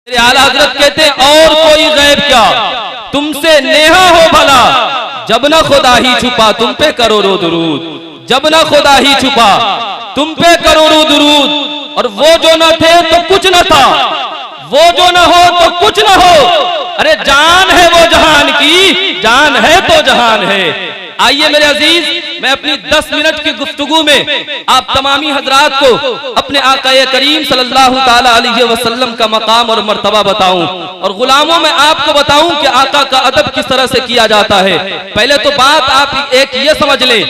आला हजरत कहते हैं और कोई गैब क्या, तुमसे नेहा हो भला, जब न खुदा ही छुपा तुम पे करोड़ों दुरूद, जब न खुदा ही छुपा तुम पे करोड़ों दुरूद। और वो जो न थे तो कुछ न था, वो जो न हो तो कुछ न हो, अरे जान है वो जहान की, जान है तो जहान है। आइए मेरे अजीज, मैं अपनी 10 मिनट की गुफ्तगू में आप तमामी हजरात को अपने आकाए करीम सल्लल्लाहु ताला अलैहि वसल्लम का मकाम और मर्तबा बताऊं, और गुलामों में आपको बताऊं कि आका का अदब किस तरह से किया जाता है। पहले तो बात आप एक ये समझ लें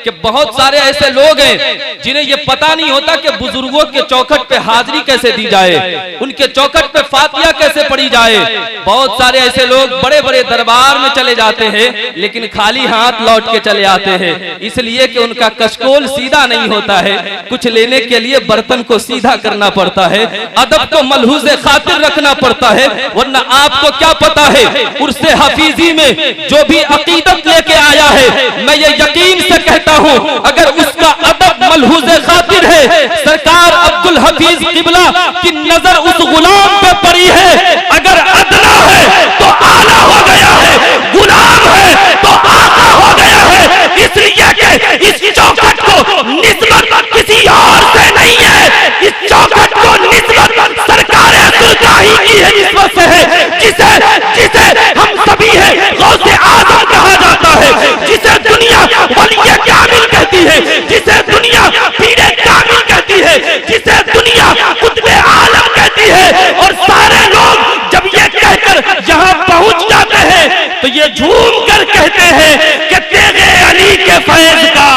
कि बहुत सारे ऐसे लोग हैं जिन्हें ये पता नहीं होता कि बुजुर्गों के चौखट पे हाजिरी कैसे दी जाए, उनके चौखट पे फातिया कैसे पढ़ी जाए। बहुत सारे ऐसे लोग बड़े बड़े दरबार में चले जाते हैं लेकिन खाली हाथ लौट के चले आते हैं, इसलिए कि उनका कशकोल सीधा नहीं होता है, कुछ लेने के लिए बर्तन को सीधा करना पड़ता है, अदब को मलहूज खातिर रखना पड़ता है। वरना आपको क्या पता है उर्से हफीजी में जो भी अकीदत लेके आया है, मैं ये यकीन से कहता हूं अगर उसका अदब मलहूज खातिर है, सरकार अब्दुल हफीज किबला की नजर उस गुलाम पे पड़ी है। अगर अदना है तो आला हो गया है, गुलाम है तो आका हो गया है। इसलिए कि इस चौखट को निस्बत किसी और से नहीं है, इस चौखट को निस्बत सरकार सुल्तानी की है, निस्बत से है, जिसे जिसे हम सभी है गौसे आजम कहा जाता है, जिसे दुनिया वलिये कामिल कहती है, जिसे दुनिया पीरे कामिल कहती है, जिसे दुनिया कुतुबे आलम कहती है। और सारे लोग जब ये कहकर यहाँ पहुंच जाते हैं तो ये झूम कर कहते हैं कि तेरे अली के फैज का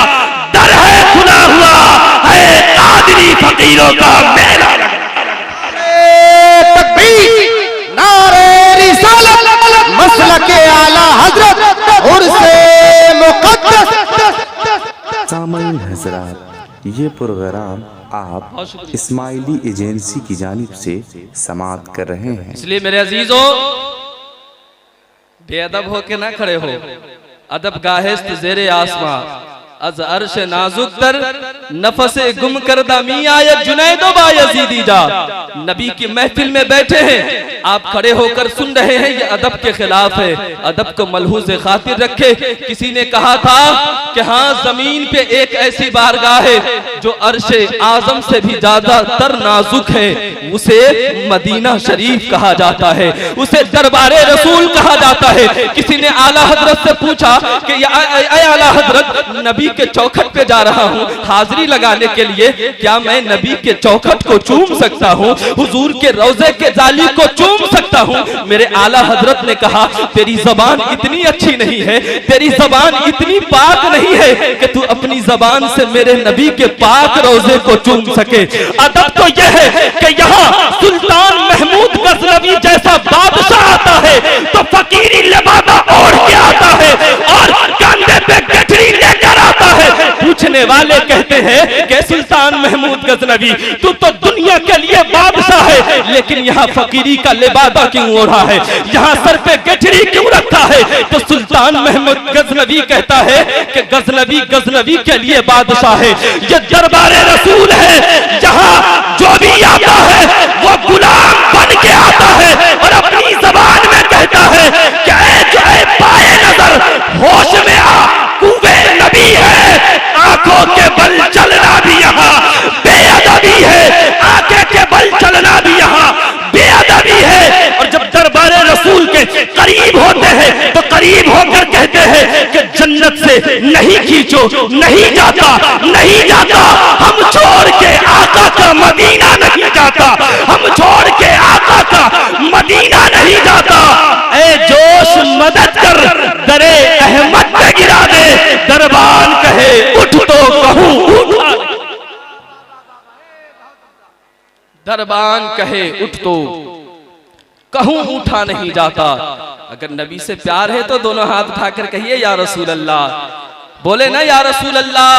दर है खुला हुआ है, कादरी फकीरों का मेला। नारे रिसालत मसलके आला हजरत उर्से मुक़द्दस। सामाईन हज़रात, ये प्रोग्राम आप इस्माइली एजेंसी की जानिब से समाअत कर रहे हैं। इसलिए मेरे अजीजों, बेअदब होके ना खड़े हो, अदब गाहेस्त ज़ेरे आसमां अज अर्श नाजुक तर नफसे गुम करदा मी आयत जुनैदो बायजीदी जा। नबी की महफिल में बैठे हैं, आप खड़े होकर सुन रहे हैं, ये अदब के खिलाफ है। अदब को मलहूज खातिर रखे। किसी ने कहा था कि हाँ, जमीन पे एक ऐसी बारगाह है जो अर्श आजम से भी ज्यादा तर नाजुक है, उसे मदीना शरीफ कहा जाता है, उसे दरबारे रसूल कहा जाता है। किसी ने आला हजरत से पूछा कि आला हजरत, नबी के चौखट पे जा रहा हूँ हाजिरी लगाने के लिए, क्या मैं नबी के चौखट को चूम सकता हूँ, हुजूर के रोजे के जाली को चूम सकता हूँ? मेरे आला हजरत ने कहा, तेरी जबान इतनी अच्छी नहीं है, तेरी जबान इतनी पाक नहीं है कि तू अपनी जबान से मेरे नबी के पाक रोजे को चूम सके। अदब तो यह है कि यहाँ सुल्तान महमूद गजनवी जैसा बादशाह आता है तो फकीरी लिबासा ओढ़ के आता है और कंधे पे गठरी लेकर आता है। पूछने वाले कहते हैं कि सुल्तान महमूद गजनवी, तू तो दुनिया के लिए बादशाह है, लेकिन यहाँ फकीरी का लिबासा क्यों ओढ़ा है, यहाँ सर पे गठरी क्यों रखा है? तो सुल्तान महमूद गजनवी कहता है कि गजनवी गजनवी के लिए बादशाह है, ये दरबारे रसूल है, जहाँ जो भी आता है वो गुलाम बन के आता है और अपनी जबान में कहता है कि जो पाए नजर होश में आ, कुवे नबी है, आंखों के बल चलना भी यहाँ बेअदबी है, आंखें के बल चलना भी यहाँ बेअदबी है। और जब दरबारे रसूल के करीब होते हैं तो करीब होकर कहते हैं कि जन्नत से नहीं खींचो, नहीं जाता, नहीं जाता, हम छोड़ के आका का मदीना नहीं जाता, हम छोड़ के आका का मदीना नहीं जाता। ए जोश मदद कर, दरे अहमद पे गिरा दे, दरबान कहे उठ तो कहूं उठा, दरबान कहे उठ तो कहूं उठा नहीं जाता। अगर नबी से प्यार है तो दोनों हाथ उठाकर कहिए या रसूल अल्लाह, बोले ना या रसूल अल्लाह।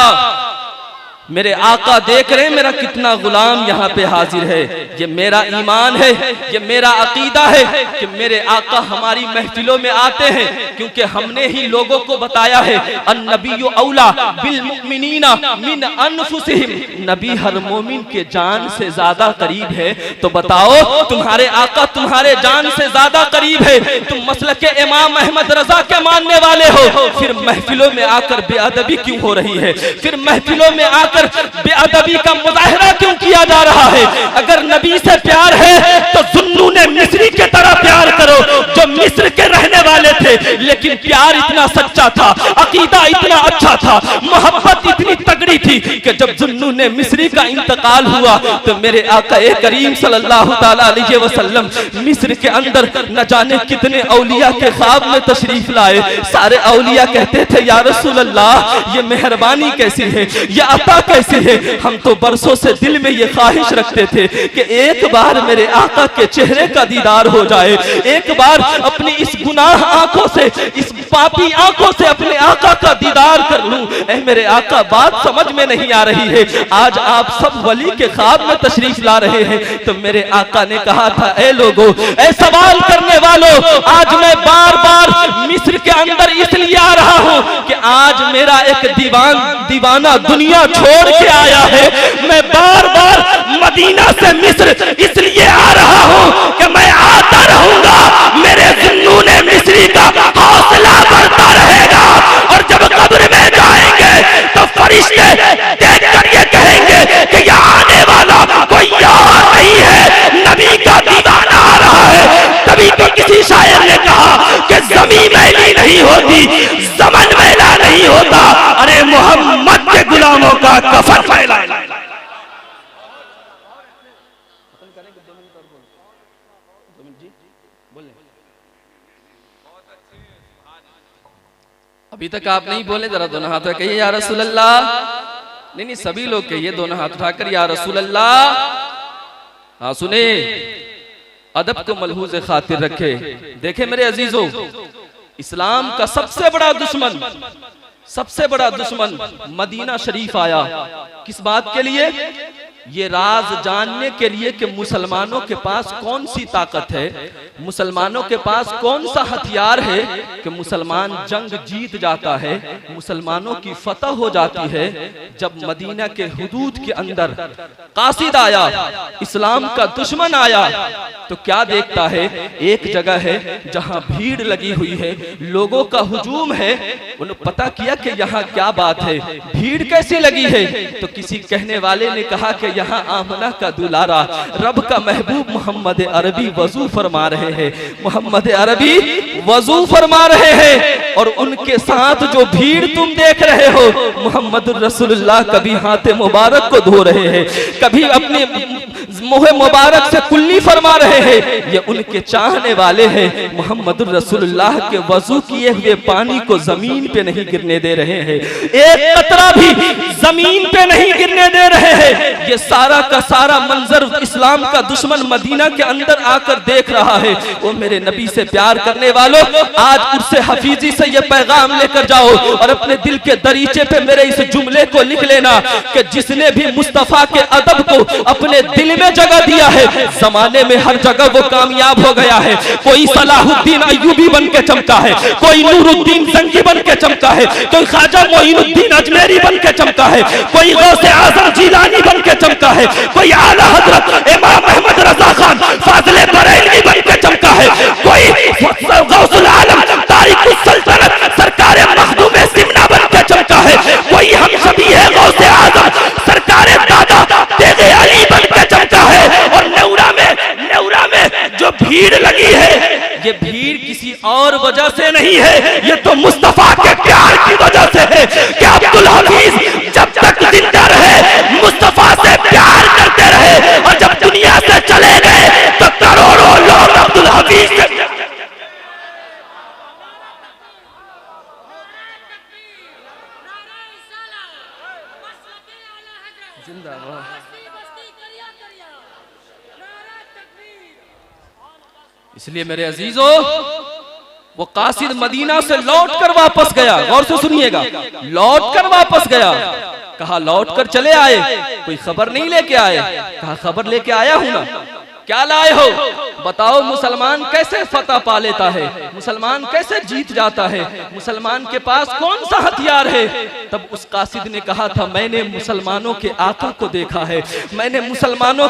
मेरे आका देख रहे हैं मेरा कितना गुलाम यहाँ पे हाजिर है। ये मेरा ईमान है, ये मेरा अकीदा है कि मेरे आका हमारी महफिलों में आते हैं, क्योंकि हमने ही लोगों को बताया है अन्नबिय्यु औला बिल मुमिनीना मिन अनफुसिहिम, नबी हर मोमिन के जान से ज्यादा करीब है। तो बताओ तुम्हारे आका तुम्हारे जान से ज्यादा करीब है, तुम मसलक के इमाम अहमद रजा के मानने वाले हो, फिर महफिलों में आकर बेअदबी क्यों हो रही है? फिर महफिलों में आकर बेअदबी का मुजाहरा क्यों किया जा रहा है? अगर नबी से प्यार है तो जुन्नून मिस्री के तरह प्यार करो, जो मिस्र के रहने वाले थे, लेकिन प्यार इतना सच्चा था, अकीदा इतना अच्छा था, मोहब्बत इतनी तगड़ी थी कि जब जुन्नून मिस्री का इंतकाल हुआ तो मेरे आका करीम सल्लल्लाहु ताला अलैहि वसल्लम मिस्र के अंदर न जाने कितने औलिया के ख्वाब में तशरीफ लाए। सारे औलिया कहते थे या रसूल अल्लाह ये मेहरबानी कैसी है, ये अता कैसी है? हम तो बरसों से दिल में ये ख्वाहिश रखते थे कि एक बार मेरे आका के चेहरे का दीदार हो जाए, एक बार अपनी इस गुनाह आंखों से, इस पापी आंखों से अपने आका का दीदार कर लूं। ऐ मेरे आका बात समझ में नहीं आ रही है, आज आप सब वली के ख्वाब में तशरीफ ला रहे हैं। तो मेरे आका ने कहा था ऐ लोगों, ऐ सवाल करने वालों, आज मैं बार बार मिस्र के अंदर इसलिए आ रहा हूं कि आज मेरा एक दीवाना दुनिया छोड़ के आया है। मैं बार बार मदीना से मिस्र इसलिए आ रहा हूं कि मैं आता रहूंगा, मेरे जुन्नून मिस्री का हौसला बढ़ता रहेगा, और जब कब्र में जाएंगे तो फरिश्ते देखकर ये कहेंगे कि यहाँ आने वाला कोई और नहीं है, नबी का दीवाना आ रहा है। तभी तो किसी शायर ने कहा कि ज़मीन मैली नहीं होती, ज़मन मैला नहीं होता, अरे मोहम्मद के गुलामों का कफन फैला। अभी तक आप नहीं बोले, जरा दोनों हाथ कहिए या रसूल अल्लाह। नहीं सभी लोग कहिए दोनों हाथ उठाकर या रसूल अल्लाह। हाँ सुने, अदब को मलहूज खातिर रखे। देखे मेरे अजीजों, इस्लाम का सबसे बड़ा दुश्मन मदीना शरीफ आया। किस बात के लिए? ये राज जानने के लिए कि मुसलमानों के पास कौन सी ताकत है, मुसलमानों के पास कौन सा हथियार है कि मुसलमान जंग जीत जाता है, मुसलमानों की फतह हो जाती है। जब मदीना के हुदूद के अंदर कासिद आया, इस्लाम का दुश्मन आया, तो क्या देखता है? एक जगह है जहां भीड़ लगी हुई है, लोगों का हुजूम है। उन्होंने पता किया कि यहाँ क्या बात है, भीड़ कैसे लगी है? तो किसी कहने वाले ने कहा कि यहाँ आमना का दुलारा रब का महबूब मोहम्मद अरबी वजू फरमा रहे हैं, मोहम्मद अरबी वजू फरमा रहे हैं, और उनके साथ जो भीड़ तुम देख रहे हो, मोहम्मद रसूलुल्लाह कभी हाथ मुबारक को धो रहे हैं, कभी अपने मुँह मुबारक से कुल्ली फरमा रहे हैं। ये उनके चाहने वाले हैं, मोहम्मद रसूलुल्लाह के वजू किए हुए पानी को जमीन पे नहीं गिरने दे रहे हैं, एक कतरा भी जमीन पे नहीं गिरने दे रहे हैं। ये सारा का सारा मंजर इस्लाम का दुश्मन मदीना के अंदर आकर देख रहा है। वो मेरे नबी से प्यार करने वालों, आज उर्से हफीजी से ये पैगाम लेकर जाओ और अपने दिल के दरीचे पे मेरे इस जुमले को लिख लेना कि जिसने भी मुस्तफा के अदब को अपने दिल में जगह दिया है, जमाने में हर जगह वो कामयाब हो गया है। कोई सलाहुद्दीन अय्यूबी बन के चमका है, कोई नूरुद्दीन जंगी बन के चमका है, कोई ख्वाजा मोइनुद्दीन अजमेरी बन के चमका है, कोई गौसे आजम जिलानी बन के चमका है, कोई आला हजरत इमाम अहमद रजा खान फाज़िले बरेलवी बन के चमका है, कोई गौसुल आलम तारिकुल सल्तनत सरकार मखदूम सिमना बन के चमका है, कोई हम सभी है गौसे आजम सरकार दादा तेगे अली बन के चमका है। और नेउरा में जो भीड़ लगी है, ये भीड़ किसी और वजह से नहीं है, ये तो मुस्तफा के प्यार की वजह से है कि अब्दुल हफीज जब तक जिंदा रहे मुस्तफा से प्यार करते रहे, और जब दुनिया से चले गए तो करोड़ों लोग अब्दुल हफीज से इसलिए मेरे अजीजों, वो कासिद मदीना से लौट कर वापस गया, गौर से सुनिएगा, लौट कर वापस गया। कहा लौट कर चले आए, कोई खबर नहीं लेके आए। कहा खबर लेके आया हूं ना। क्या लाए हो? बताओ मुसलमान कैसे फतह पा लेता है, मुसलमान कैसे जीत जाता है, मुसलमान के पास कौन सा हथियार है। तब उस कासिद ने कहा था, मैंने मुसलमानों के आका को देखा है, मैंने मुसलमानों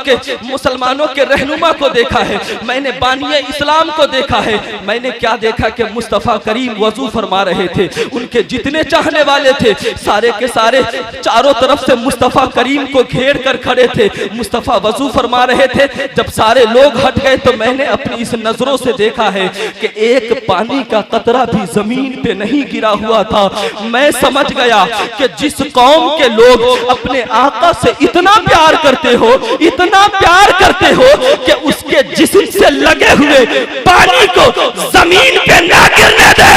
के रहनुमा को देखा है, मैंने बानिए इस्लाम को देखा है। मैंने क्या देखा कि मुस्तफ़ा करीम वजू फरमा रहे थे, उनके जितने चाहने वाले थे सारे के सारे चारों तरफ से मुस्तफ़ा करीम को घेर कर खड़े थे। मुस्तफ़ा वजू फरमा रहे थे। जब सारे लोग हट गए तो मैंने अपनी इस नजरों से देखा है कि एक पानी का कतरा भी जमीन पे नहीं गिरा हुआ था। मैं समझ गया कि जिस कौम के लोग अपने आका से इतना प्यार करते हो, इतना प्यार करते हो कि उसके जिस्म से लगे हुए पानी को जमीन पे ना गिरने दे,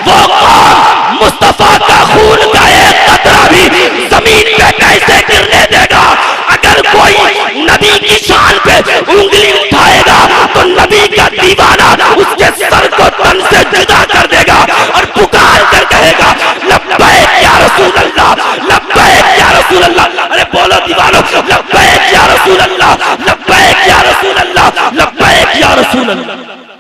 वो कौम मुस्तफा का खून का एक कतरा भी जमीन पे कैसे गिरने देगा। अगर कोई नबी की शान पे उंगली उठाएगा तो नबी का दीवाना उसके सर को तन से जुदा कर देगा और पुकार कर कहेगा, लब्बैक या रसूल अल्लाह, लब्बैक या रसूल अल्लाह। अरे बोलो दीवानो, लब्बैक या रसूल अल्लाह, लब्बैक या रसूल अल्लाह, लब्बैक या रसूल अल्लाह।